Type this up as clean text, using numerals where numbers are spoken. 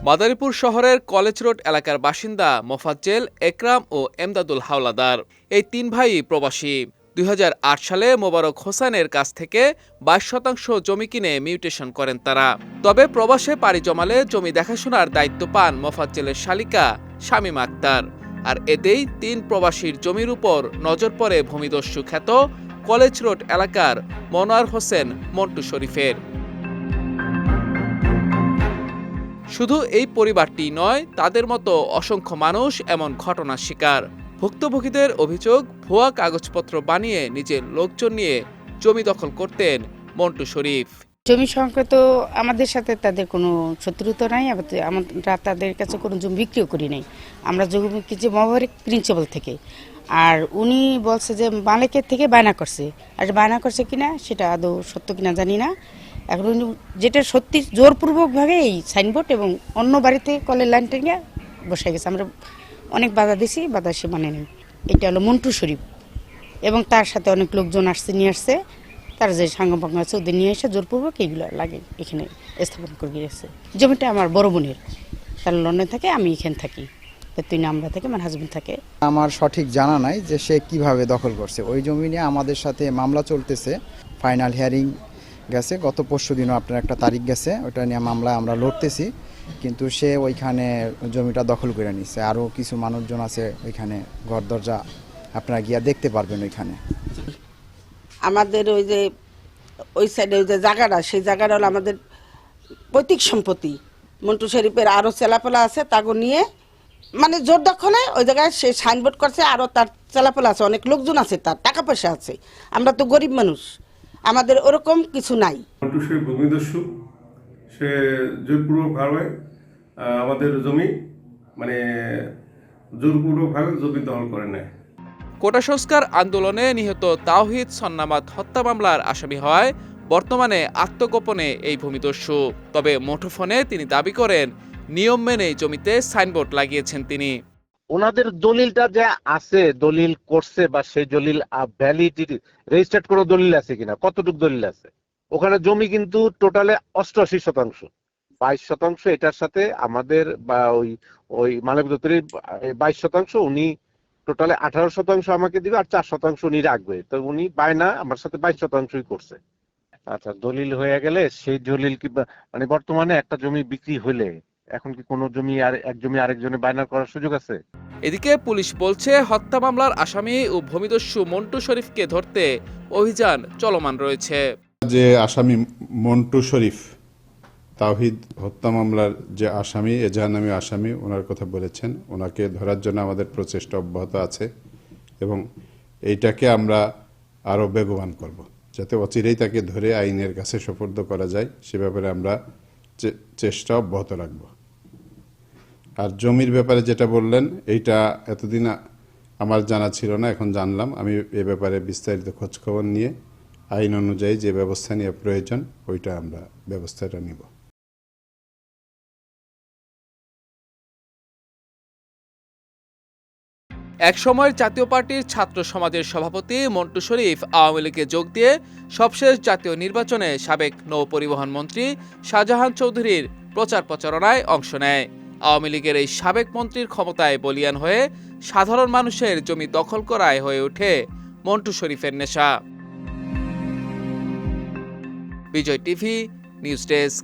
মাদারীপুর শহরের college road এলাকার বাসিন্দা মোফাজ্জেল, একরাম ও এমদাদুল হাওলাদার। এই তিন ভাই প্রবাসী। ২০০৮ সালে মোবারক হোসেনের কাছ থেকে ২২% জমি কিনে মিউটেশন করেন তারা। তবে প্রবাসে পাড়ি জমালে জমি দেখাশোনার দায়িত্ব পান মোফাজ্জেলের শালিকা শামীমা আক্তার। আর এতেই তিন প্রবাসীর জমির উপর নজর পড়ে ভূমিদস্যু খ্যাত কলেজ রোড এলাকার মনোয়ার হোসেন মন্টু শরীফের। শুধু এই পরিবারটি নয়, তাদের মতো অসংখ্য মানুষ এমন ঘটনার শিকার। ভুক্তভোগীদের অভিযোগ, ভুয়া কাগজপত্র বানিয়ে নিজের লোকজন নিয়ে জমি দখল করতেন মন্টু শরীফ। জমি সংক্রান্ত আমাদের সাথে তাদের কোনো শত্রুতা নাই, আমরা তাদের কাছে কোনো জমি বিক্রিও করি নাই। আমরা জমি কিনছি মহাবারিক প্রিন্সিপাল থেকে। আর উনি বলছে যে মালিকের থেকে বায়না করছে, আর বায়না করছে কিনা সেটা আদৌ সত্য কিনা জানি না। এখন উনি যেটা সত্যি জোরপূর্বকভাবে এই সাইনবোর্ড এবং অন্য বাড়িতে কলের লাইন টেনে বসে গেছে। আমরা অনেক বাধা দিছি, বাধা সে মানে নেই। এটা হলো মন্টু শরীফ এবং তার সাথে অনেক লোকজন নিয়ে আসছে। তার যে সাঙ্গপাঙ্গ আছে ওদের নিয়ে এসে জোরপূর্বক এইগুলো লাগে এখানে স্থাপন করে গিয়েছে। জমিটা আমার বড় বোনের, তার লন্ডনে থাকে, আমি এখানে থাকি। তুই আমরা থাকে, আমার হাজবেন্ড থাকে। আমার সঠিক জানা নাই যে সে কিভাবে দখল করছে। ওই জমি নিয়ে আমাদের সাথে মামলা চলতেছে, ফাইনাল হিয়ারিং গেছে, গত পরশুদিনও আপনার একটা তারিখ গেছে, ওটা নিয়ে মামলা আমরা লড়তেছি। কিন্তু সে ওইখানে জমিটা দখল করে নিচ্ছে। আরও কিছু মানুষজন আছে ওইখানে, ঘর দরজা আপনারা গিয়া দেখতে পারবেন ওইখানে। আমাদের ওই সাইডে ওই যে জায়গাটা, সেই জায়গাটা হলো আমাদের পৈতৃক সম্পত্তি। মন্টু শরীফের আরও চেলাপোলা আছে, তাকে নিয়ে মানে জোর দখলে ওই জায়গায় সে সাইনবোর্ড করছে। আরও তার চেলাপোলা আছে, অনেক লোকজন আছে, তার টাকা পয়সা আছে। আমরা তো গরিব মানুষ, আমাদের ওরকম কিছু নাই। মন্টু শরীফ ভূমিদস্যু, সে জোরপূর্বকভাবে আমাদের জমি মানে জোরপূর্বকভাবে জমি দখল করে নেয়। কোটা সংস্কার আন্দোলনে নিহত তাওহিদ সন্নামাত হত্যা মামলার আসামি হয় বর্তমানে আত্মগোপনে এই ভূমিদস্যু। তবে মুঠোফোনে তিনি দাবি করেন নিয়ম মেনে জমিতে সাইনবোর্ড লাগিয়েছেন তিনি। ওনাদের দলিলটা যে আছে, দলিল করছে বা সেই দলিল ভ্যালিডিটি রেজিস্টার্ড কোনো দলিল আছে কিনা, কতটুকু দলিল আছে। ওখানে জমি কিন্তু টোটালে 88%, 22% এটার সাথে আমাদের বা ওই মানব দপ্তরের 22%, উনি টোটালে 18% আমাকে দিবে, আর 4% উনি রাখবে। তো উনি বায়না আমার সাথে 22%ই করছে। আচ্ছা, দলিল হয়ে গেলে সেই দলিল কি মানে বর্তমানে একটা জমি বিক্রি হলে এখন কি কোনো জমি আর এক জমি আরেকজনে বায়না করার সুযোগ আছে? এদিকে পুলিশ বলছে হত্যা মামলার আসামি ও ভূমিদস্যু মন্টু শরীফকে ধরতে অভিযান চলমান রয়েছে। যে আসামি মন্টু শরীফ, তাওহিদ হত্যা মামলার যে আসামি, এজাহারনামী আসামি, ওনার কথা বলেছেন। ওনাকে ধরার জন্য আমাদের প্রচেষ্টা অব্যাহত আছে এবং এইটাকে আমরা আরও বেগবান করব, যাতে অচিরেই তাকে ধরে আইনের কাছে সোপর্দ করা যায়। সে ব্যাপারে আমরা চেষ্টা অব্যাহত রাখব। আর জমির ব্যাপারে যেটা বললেন, এইটা এতদিন আমার জানা ছিল না, এখন জানলাম। আমি এ ব্যাপারে বিস্তারিত খোঁজখবর নিয়ে আইন অনুযায়ী যে ব্যবস্থা নেওয়া প্রয়োজন ওইটা আমরা ব্যবস্থাটা নিব। একসময়ের জাতীয় পার্টির ছাত্র সমাজের সভাপতি মন্টু শরীফ আওয়ামী লীগে যোগ দিয়ে সবশেষ জাতীয় নির্বাচনে সাবেক নৌ পরিবহন মন্ত্রী শাহজাহান চৌধুরীর প্রচার প্রচারণায় অংশ নেয়। আওয়ামী লীগের এই সাবেক মন্ত্রীর ক্ষমতায় বলিয়ান হয়ে সাধারণ মানুষের জমি দখল করায় হয়ে ওঠে মন্টু শরীফের নেশা। বিজয় টিভি নিউজ ডেস্ক।